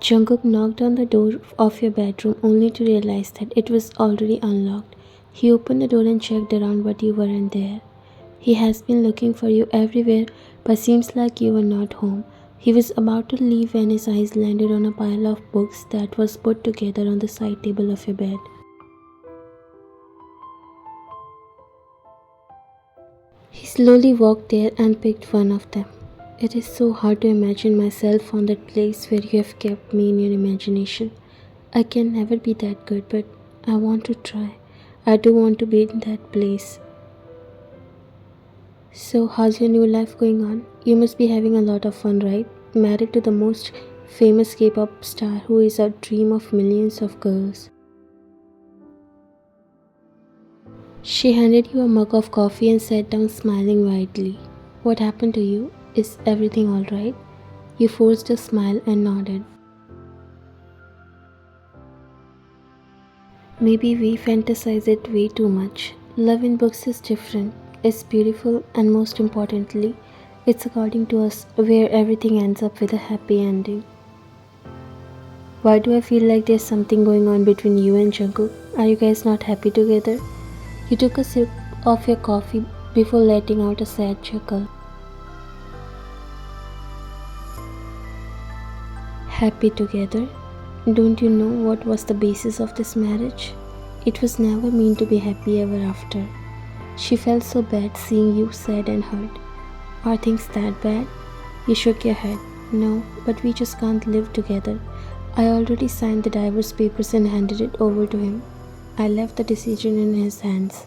Jungkook knocked on the door of your bedroom only to realize that it was already unlocked. He opened the door and checked around, but you weren't there. He has been looking for you everywhere, but seems like you were not home. He was about to leave when his eyes landed on a pile of books that was put together on the side table of your bed. He slowly walked there and picked one of them. It is so hard to imagine myself on that place where you have kept me in your imagination. I can never be that good, but I want to try. I do want to be in that place. So, how's your new life going on? You must be having a lot of fun, right? Married to the most famous K-pop star who is a dream of millions of girls. She handed you a mug of coffee and sat down smiling widely. What happened to you? Is everything alright? You forced a smile and nodded. Maybe we fantasize it way too much. Love in books is different. It's beautiful and most importantly, it's according to us where everything ends up with a happy ending. Why do I feel like there's something going on between you and Jungkook? Are you guys not happy together? You took a sip of your coffee before letting out a sad chuckle. Happy together? Don't you know what was the basis of this marriage? It was never meant to be happy ever after. She felt so bad seeing you sad and hurt. Are things that bad? You shook your head. No, but we just can't live together. I already signed the divorce papers and handed it over to him. I left the decision in his hands.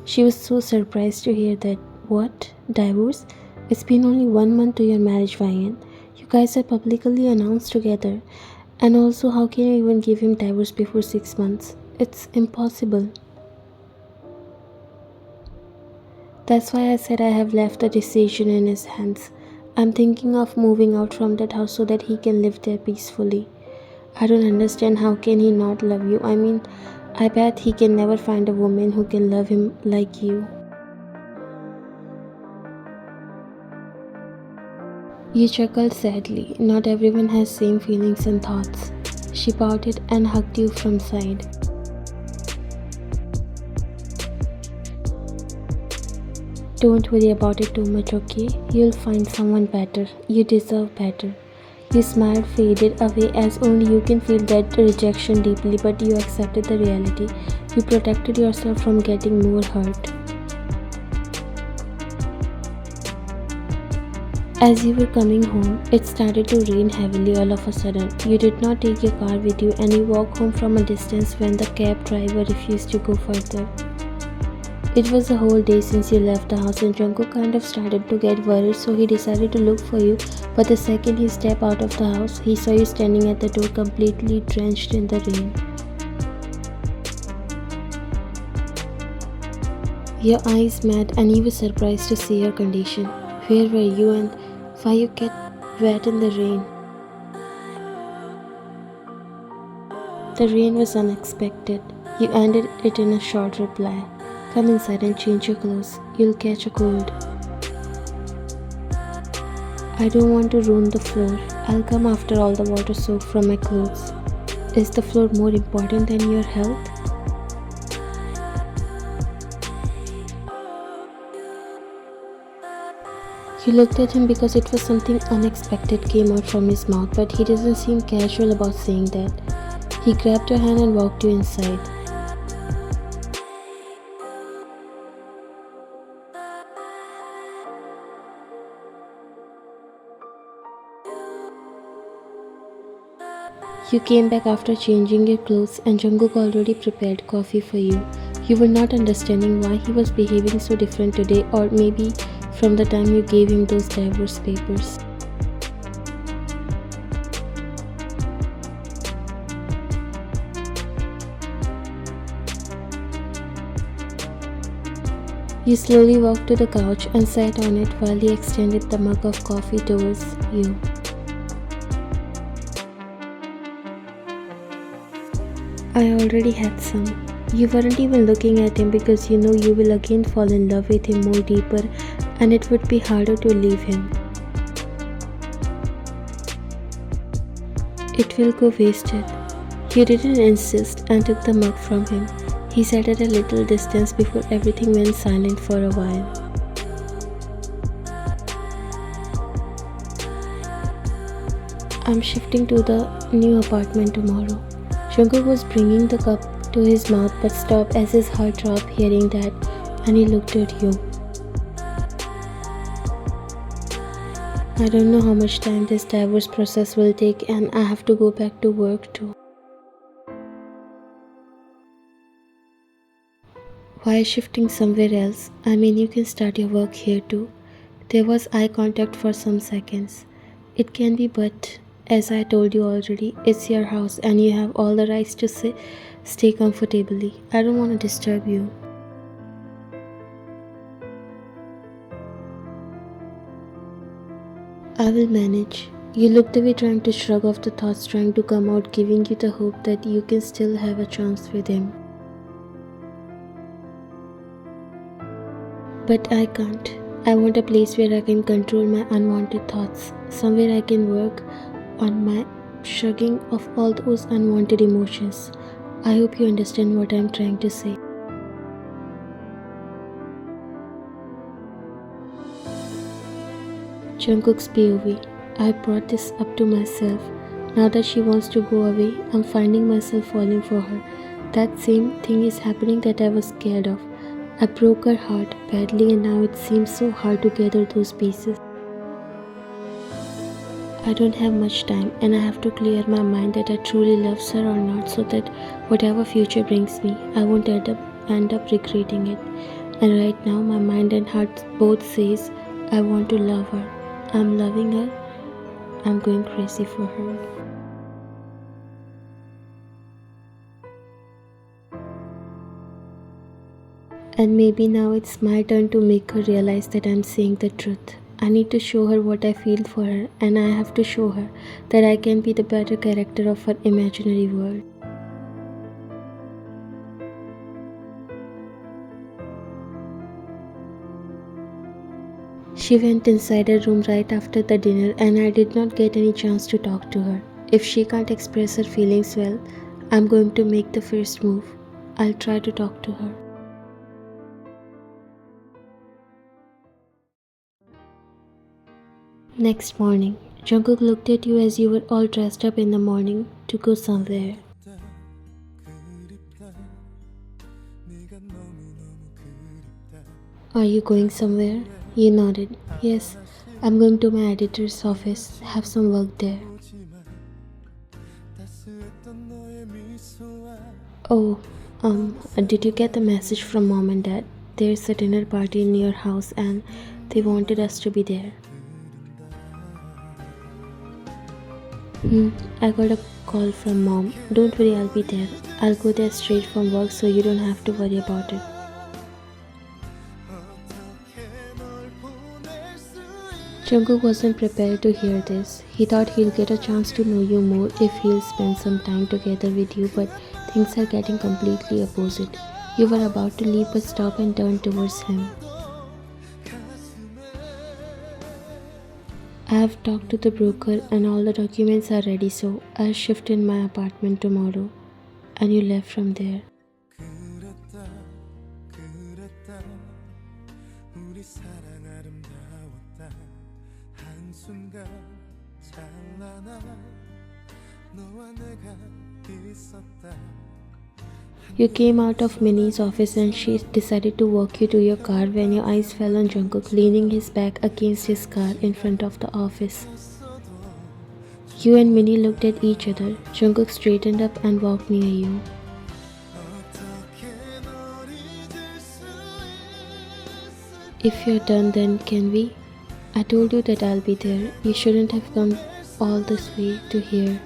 She was so surprised to hear that. What? Divorce? It's been only 1 month to your marriage, Vian. You guys are publicly announced together. And also, how can you even give him divorce before 6 months? It's impossible. That's why I said I have left the decision in his hands. I'm thinking of moving out from that house so that he can live there peacefully. I don't understand how can he not love you. I mean, I bet he can never find a woman who can love him like you. You chuckled sadly. Not everyone has same feelings and thoughts. She pouted and hugged you from side. Don't worry about it too much, okay? You'll find someone better. You deserve better. Your smile faded away as only you can feel that rejection deeply, but you accepted the reality. You protected yourself from getting more hurt. As you were coming home, it started to rain heavily all of a sudden. You did not take your car with you and you walked home from a distance when the cab driver refused to go further. It was a whole day since you left the house and Jungkook kind of started to get worried, so he decided to look for you, but the second he stepped out of the house, he saw you standing at the door completely drenched in the rain. Your eyes met and he was surprised to see your condition. Where were you and why you get wet in the rain? The rain was unexpected. You ended it in a short reply. Come inside and change your clothes. You'll catch a cold. I don't want to ruin the floor. I'll come after all the water soaked from my clothes. Is the floor more important than your health? You looked at him because it was something unexpected came out from his mouth, but he doesn't seem casual about saying that. He grabbed your hand and walked you inside. You came back after changing your clothes and Jungkook already prepared coffee for you. You were not understanding why he was behaving so different today, or maybe from the time you gave him those divorce papers. You slowly walked to the couch and sat on it while he extended the mug of coffee towards you. I already had some. You weren't even looking at him because you know you will again fall in love with him more deeper and it would be harder to leave him. It will go wasted. You didn't insist and took the mug from him. He sat at a little distance before everything went silent for a while. I'm shifting to the new apartment tomorrow. Jungkook was bringing the cup to his mouth but stopped as his heart dropped hearing that, and he looked at you. I don't know how much time this divorce process will take, and I have to go back to work too. Why shifting somewhere else? I mean, you can start your work here too. There was eye contact for some seconds. It can be, but as I told you already, it's your house and you have all the rights to stay comfortably. I don't want to disturb you. I will manage. You looked away, trying to shrug off the thoughts trying to come out, giving you the hope that you can still have a chance with him. But I can't. I want a place where I can control my unwanted thoughts, somewhere I can work on my shrugging off all those unwanted emotions. I hope you understand what I'm trying to say. Jungkook's POV. I brought this up to myself. Now that she wants to go away, I'm finding myself falling for her. That same thing is happening that I was scared of. I broke her heart badly and now it seems so hard to gather those pieces. I don't have much time and I have to clear my mind that I truly love her or not, so that whatever future brings me, I won't end up regretting it. And right now my mind and heart both says I want to love her. I'm loving her. I'm going crazy for her. And maybe now it's my turn to make her realize that I'm saying the truth. I need to show her what I feel for her, and I have to show her that I can be the better character of her imaginary world. She went inside her room right after the dinner and I did not get any chance to talk to her. If she can't express her feelings well, I'm going to make the first move. I'll try to talk to her. Next morning, Jungkook looked at you as you were all dressed up in the morning to go somewhere. Are you going somewhere? You nodded. Yes, I'm going to my editor's office. Have some work there. Oh, did you get the message from mom and dad? There's a dinner party in your house and they wanted us to be there. I got a call from mom. Don't worry, I'll be there. I'll go there straight from work so you don't have to worry about it. Jungkook wasn't prepared to hear this. He thought he'll get a chance to know you more if he'll spend some time together with you, but things are getting completely opposite. You were about to leave but stop and turn towards him. I have talked to the broker and all the documents are ready, so I'll shift in my apartment tomorrow. And you left from there. You came out of Minnie's office and she decided to walk you to your car when your eyes fell on Jungkook leaning his back against his car in front of the office. You and Minnie looked at each other. Jungkook straightened up and walked near you. If you're done, then can we? I told you that I'll be there. You shouldn't have come all this way to here.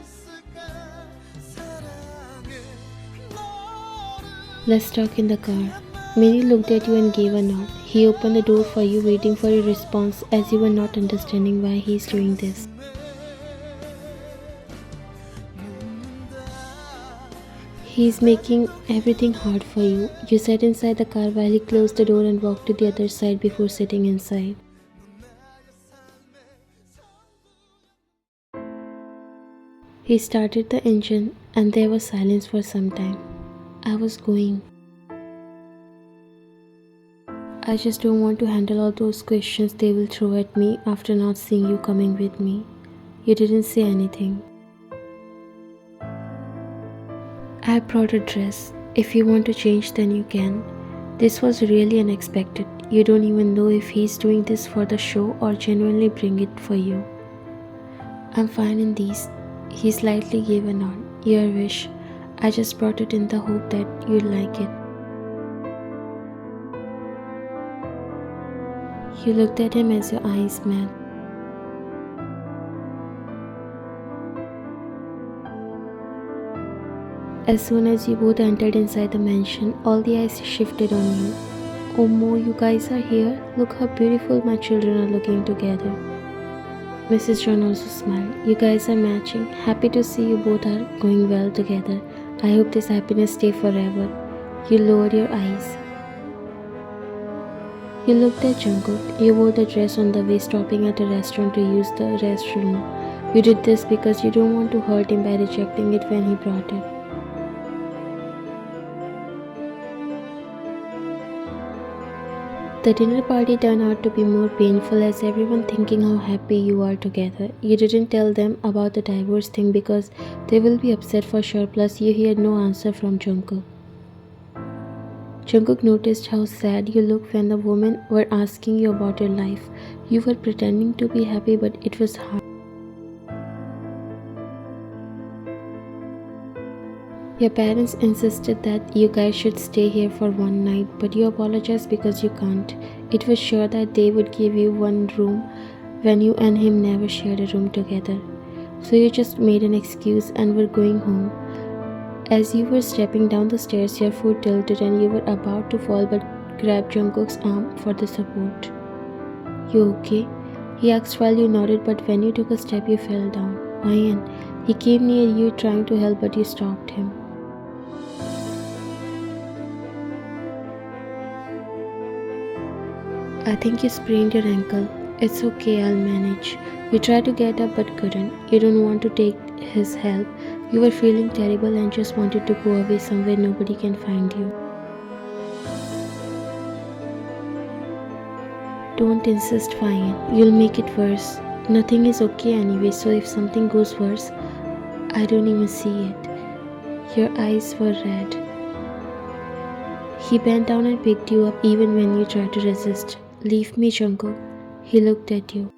Let's talk in the car. Minnie looked at you and gave a nod. He opened the door for you, waiting for your response as you were not understanding why he's doing this. He's making everything hard for you. You sat inside the car while he closed the door and walked to the other side before sitting inside. He started the engine and there was silence for some time. I was going. I just don't want to handle all those questions they will throw at me after not seeing you coming with me. You didn't say anything. I brought a dress. If you want to change, then you can. This was really unexpected. You don't even know if he's doing this for the show or genuinely bring it for you. I'm fine in these. He slightly gave a nod. Your wish. I just brought it in the hope that you'd like it. You looked at him as your eyes met. As soon as you both entered inside the mansion, all the eyes shifted on you. Oh Mo, you guys are here? Look how beautiful my children are looking together. Mrs. John also smiled. You guys are matching. Happy to see you both are going well together. I hope this happiness stay forever. You lowered your eyes. You looked at Jungkook. You wore the dress on the way stopping at a restaurant to use the restroom. You did this because you don't want to hurt him by rejecting it when he brought it. The dinner party turned out to be more painful as everyone thinking how happy you are together. You didn't tell them about the divorce thing because they will be upset for sure, plus you heard no answer from Jungkook. Jungkook noticed how sad you looked when the women were asking you about your life. You were pretending to be happy, but it was hard. Your parents insisted that you guys should stay here for one night, but you apologized because you can't. It was sure that they would give you one room when you and him never shared a room together. So you just made an excuse and were going home. As you were stepping down the stairs, your foot tilted and you were about to fall but grabbed Jungkook's arm for the support. You okay? He asked while you nodded, but when you took a step you fell down. Ryan, he came near you trying to help but you stopped him. I think you sprained your ankle. It's okay, I'll manage. You tried to get up but couldn't. You don't want to take his help. You were feeling terrible and just wanted to go away somewhere nobody can find you. Don't insist, fine. You'll make it worse. Nothing is okay anyway, so if something goes worse, I don't even see it. Your eyes were red. He bent down and picked you up even when you tried to resist. Leave me, Jungkook. He looked at you.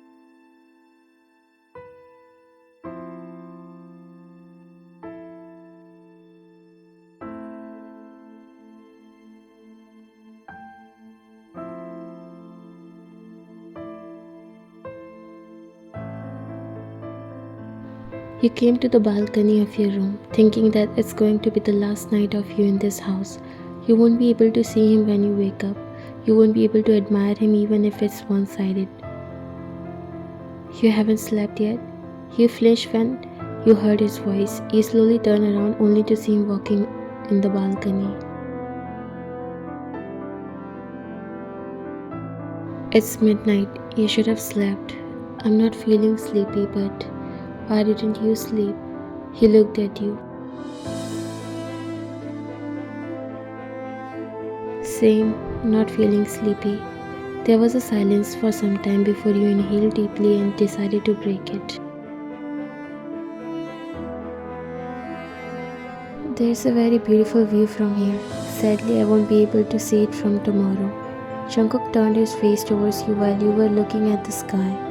You came to the balcony of your room, thinking that it's going to be the last night of you in this house. You won't be able to see him when you wake up. You won't be able to admire him even if it's one-sided. You haven't slept yet? You flinched when you heard his voice. You slowly turned around only to see him walking in the balcony. It's midnight. You should have slept. I'm not feeling sleepy, but why didn't you sleep? He looked at you. Same, not feeling sleepy. There was a silence for some time before you inhaled deeply and decided to break it. There's a very beautiful view from here. Sadly, I won't be able to see it from tomorrow. Jungkook turned his face towards you while you were looking at the sky.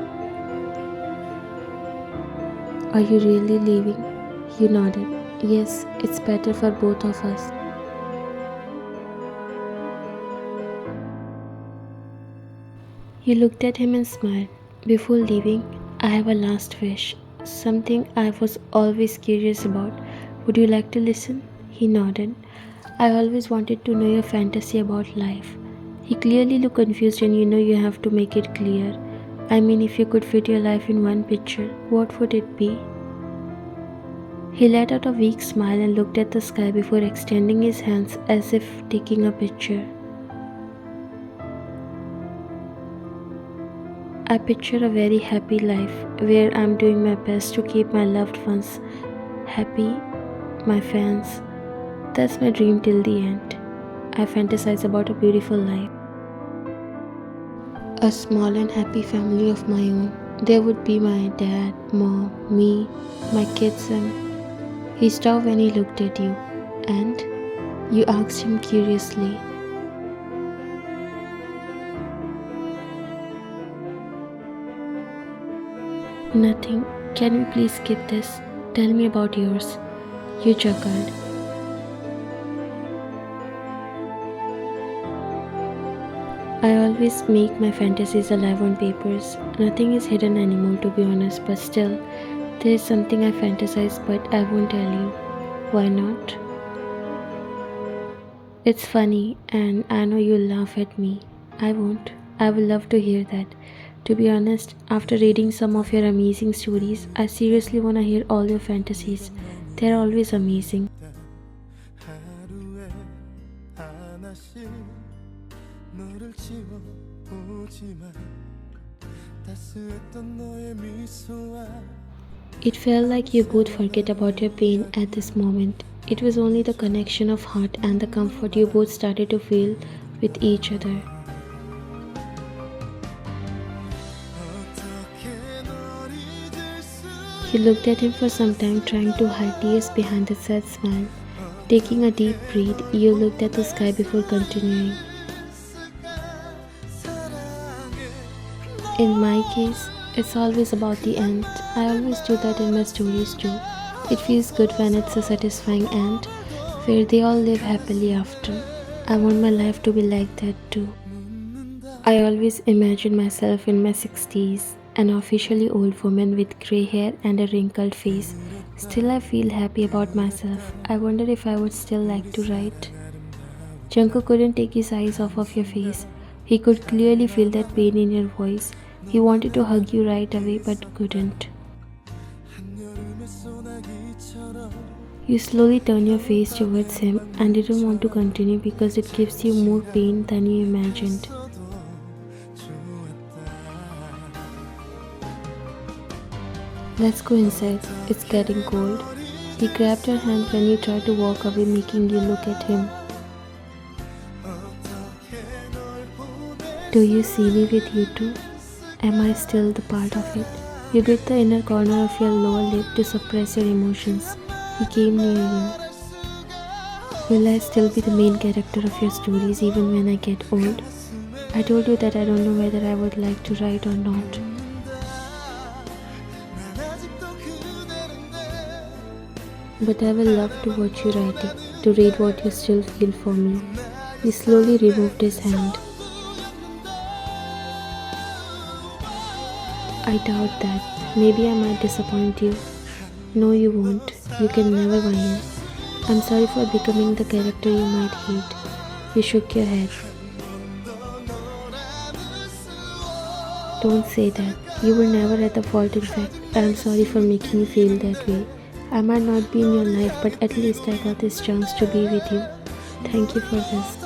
Are you really leaving? You nodded. Yes, it's better for both of us. You looked at him and smiled. Before leaving, I have a last wish. Something I was always curious about. Would you like to listen? He nodded. I always wanted to know your fantasy about life. He clearly looked confused and you have to make it clear. I mean, if you could fit your life in one picture, what would it be? He let out a weak smile and looked at the sky before extending his hands as if taking a picture. I picture a very happy life where I'm doing my best to keep my loved ones Happy, my fans. That's my dream till the end. I fantasize about a beautiful life. A small and happy family of my own. There would be my dad, mom, me, my kids, and he stopped when he looked at you. And you asked him curiously, "Nothing. Can we please skip this? Tell me about yours." You chuckled. I always make my fantasies alive on papers. Nothing is hidden anymore, to be honest, but still, there is something I fantasize but I won't tell you. Why not? It's funny, and I know you'll laugh at me. I won't. I will love to hear that. To be honest, after reading some of your amazing stories, I seriously want to hear all your fantasies. They're always amazing. 하루에 하나씩 너를 지워보지만 따스했던 너의 미소와 It felt like you both forget about your pain at this moment. It was only the connection of heart and the comfort you both started to feel with each other. 어떻게 널 잊을 수 You looked at him for some time, trying to hide tears behind the sad smile. Taking a deep breath, you looked at the sky before continuing. In my case, it's always about the end. I always do that in my stories too. It feels good when it's a satisfying end, where they all live happily after. I want my life to be like that too. I always imagine myself in my 60s, an officially old woman with grey hair and a wrinkled face. Still, I feel happy about myself. I wonder if I would still like to write. Jungkook couldn't take his eyes off of your face. He could clearly feel that pain in your voice. He wanted to hug you right away but couldn't. 한여름의 소나기처럼 You slowly turn your face towards him and didn't want to continue because it gives you more pain than you imagined. 써도 좋았다 Let's go inside. It's getting cold. He grabbed your hand when you tried to walk away, making you look at him. 어떻게 널 보내 Do you see me with you too? Am I still the part of it? You bit the inner corner of your lower lip to suppress your emotions. He came near you. Will I still be the main character of your stories even when I get old? I told you that I don't know whether I would like to write or not. 난 아직도 그대로인데 But I will love to watch you writing, to read what you still feel for me. He slowly removed his hand. I doubt that. Maybe I might disappoint you. No, you won't. You can never whine. I'm sorry for becoming the character you might hate. You shook your head. Don't say that. You were never at the fault, in fact. I'm sorry for making you feel that way. I might not be in your life, but at least I got this chance to be with you. Thank you for this.